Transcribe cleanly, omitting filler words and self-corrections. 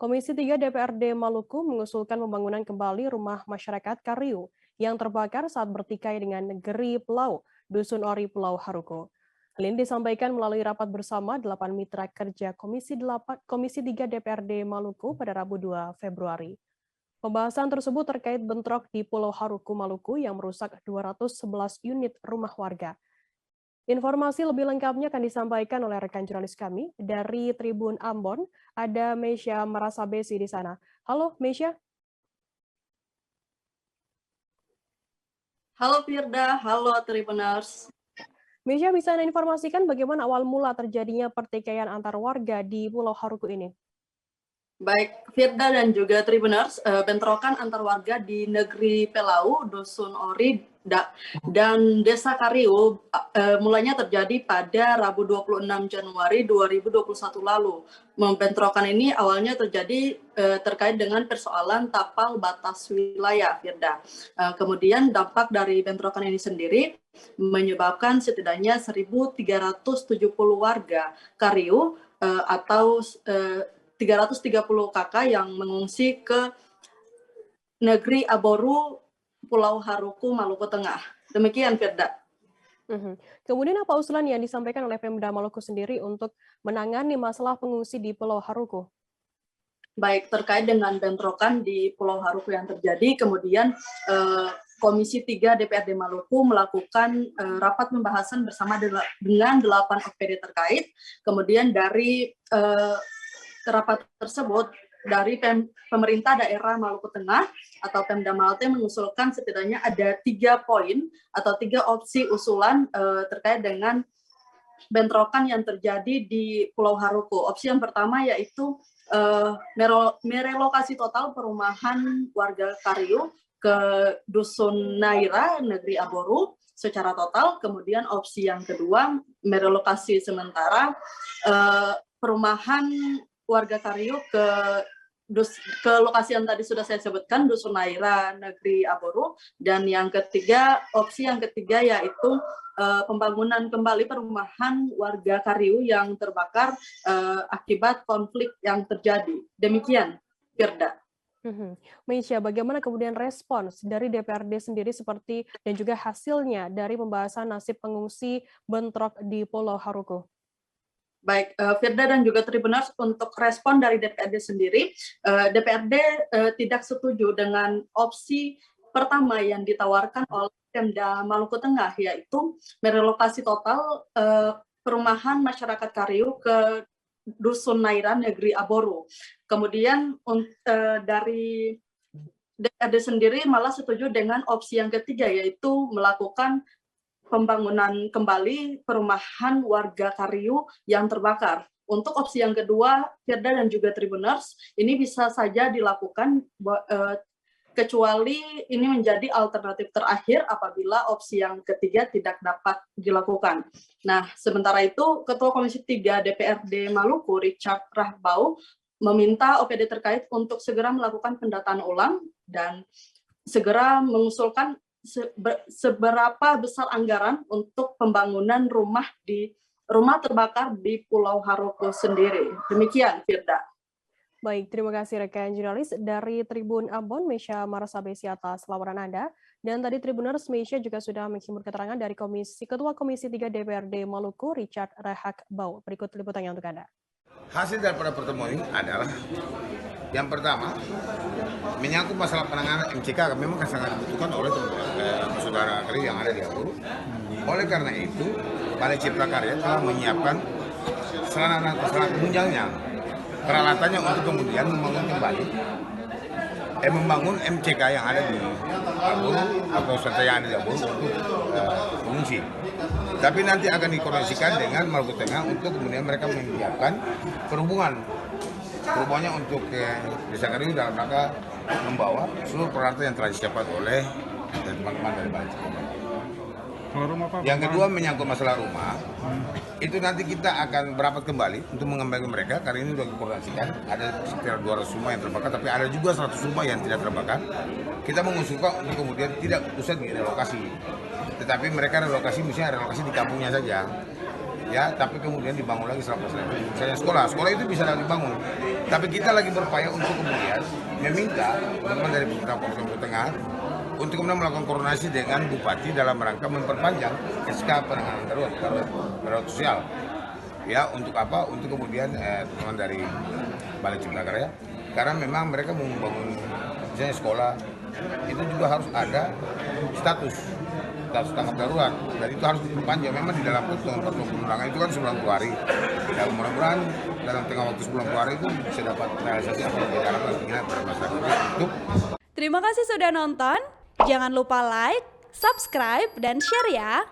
Komisi 3 DPRD Maluku mengusulkan pembangunan kembali rumah masyarakat Kariu yang terbakar saat bertikai dengan negeri Pelau, Dusun Ori Pulau Haruko. Hal ini disampaikan melalui rapat bersama 8 mitra kerja Komisi 3 DPRD Maluku pada Rabu 2 Februari. Pembahasan tersebut terkait bentrok di Pulau Haruku, Maluku yang merusak 211 unit rumah warga. Informasi lebih lengkapnya akan disampaikan oleh rekan jurnalis kami dari Tribun Ambon, ada Meisya Marasabesi di sana. Halo Meisya. Halo Firda, halo Tribuners. Meisya bisa Anda informasikan bagaimana awal mula terjadinya pertikaian antar warga di Pulau Haruku ini? Baik, Firda dan juga Tribuners, bentrokan antar warga di negeri Pelau, Dusun Ori, dan Desa Kariu mulanya terjadi pada Rabu 26 Januari 2021 lalu. Bentrokan ini awalnya terjadi terkait dengan persoalan tapal batas wilayah, Firda. Kemudian dampak dari bentrokan ini sendiri menyebabkan setidaknya 1.370 warga Kariu atau 330 kakak yang mengungsi ke negeri Aboru, Pulau Haruku, Maluku Tengah. Demikian, Firda. Kemudian apa usulan yang disampaikan oleh Pemda Maluku sendiri untuk menangani masalah pengungsi di Pulau Haruku? Baik, terkait dengan bentrokan di Pulau Haruku yang terjadi, kemudian Komisi 3 DPRD Maluku melakukan rapat pembahasan bersama dengan 8 OPD terkait. Kemudian dari rapat tersebut, dari pemerintah daerah Maluku Tengah atau Pemda Malte mengusulkan setidaknya ada 3 poin atau 3 opsi usulan terkait dengan bentrokan yang terjadi di Pulau Haruku. Opsi yang pertama yaitu merelokasi total perumahan warga Kariu ke Dusun Naira, negeri Aboru secara total. Kemudian opsi yang kedua, merelokasi sementara perumahan warga Kariu ke lokasi yang tadi sudah saya sebutkan, Dusun Naira, negeri Aboru. Dan yang ketiga, opsi yang ketiga yaitu pembangunan kembali perumahan warga Kariu yang terbakar akibat konflik yang terjadi. Demikian, Firda. Meisya, bagaimana kemudian respons dari DPRD sendiri seperti dan juga hasilnya dari pembahasan nasib pengungsi bentrok di Pulau Haruku? Baik, Firda dan juga Tribuners, untuk respon dari DPRD sendiri, DPRD tidak setuju dengan opsi pertama yang ditawarkan oleh Pemda Maluku Tengah, yaitu merelokasi total perumahan masyarakat Kariu ke Dusun Naira, negeri Aboru. Kemudian dari DPRD sendiri malah setuju dengan opsi yang ketiga, yaitu melakukan pembangunan kembali perumahan warga Kariu yang terbakar. Untuk opsi yang kedua, Firda dan juga Tribuners, ini bisa saja dilakukan kecuali ini menjadi alternatif terakhir apabila opsi yang ketiga tidak dapat dilakukan. Nah, sementara itu, Ketua Komisi 3 DPRD Maluku, Richard Rahbau, meminta OPD terkait untuk segera melakukan pendataan ulang dan segera mengusulkan seberapa besar anggaran untuk pembangunan rumah terbakar di Pulau Haruku sendiri. Demikian, Firda. Baik, terima kasih rekan jurnalis dari Tribun Ambon, Meisya Marasabesi atas laporan Anda. Dan tadi Tribuners, Meisya juga sudah menghimpun keterangan dari Ketua Komisi 3 DPRD Maluku, Richard Rahbau. Berikut liputannya untuk Anda. Hasil daripada pertemuan ini adalah yang pertama, menyangkut masalah penanganan MCK memang sangat dibutuhkan oleh saudara kali yang ada di Aburu. Oleh karena itu, Balai Cipta Karya telah menyiapkan sarana penunjangnya, peralatannya untuk kemudian membangun MCK yang ada di Aburu atau serta yang ada di Aburu untuk pengungsi. Tapi nanti akan dikoordinasikan dengan Maluku Tengah untuk kemudian mereka menyiapkan perubahannya untuk Desa Kariu dalam rangka membawa seluruh peralatan yang telah disiapkan oleh teman-teman dari Balai Cipta. Yang kedua menyangkut masalah rumah, itu nanti kita akan berapat kembali untuk mengembalikan mereka karena ini sudah dikoordinasikan. Ada sekitar 200 rumah yang terbakar, tapi ada juga 100 rumah yang tidak terbakar. Kita mengusulkan untuk kemudian tidak usah direlokasi, tetapi mereka relokasi misalnya relokasi di kampungnya saja. ya, tapi kemudian dibangun lagi setelah selesai. Misalnya sekolah itu bisa lagi dibangun. Tapi kita lagi berupaya untuk kemudian meminta teman-teman dari pemerintah Provinsi Lombok Tengah untuk kemudian melakukan koordinasi dengan Bupati dalam rangka memperpanjang SK penanganan darurat sosial. Ya, untuk apa? Untuk kemudian teman dari Balai Cipta Karya, karena memang mereka mau membangun misalnya sekolah, itu juga harus ada status tanggap darurat, dan itu harus diperpanjang. Memang di dalam peraturan perundangan itu kan 90 hari. Dan mudah-mudahan dalam tengah waktu 90 hari itu bisa dapat realisasi apa yang diharapkan pada masyarakat untuk. Terima kasih sudah nonton. Jangan lupa like, subscribe, dan share ya.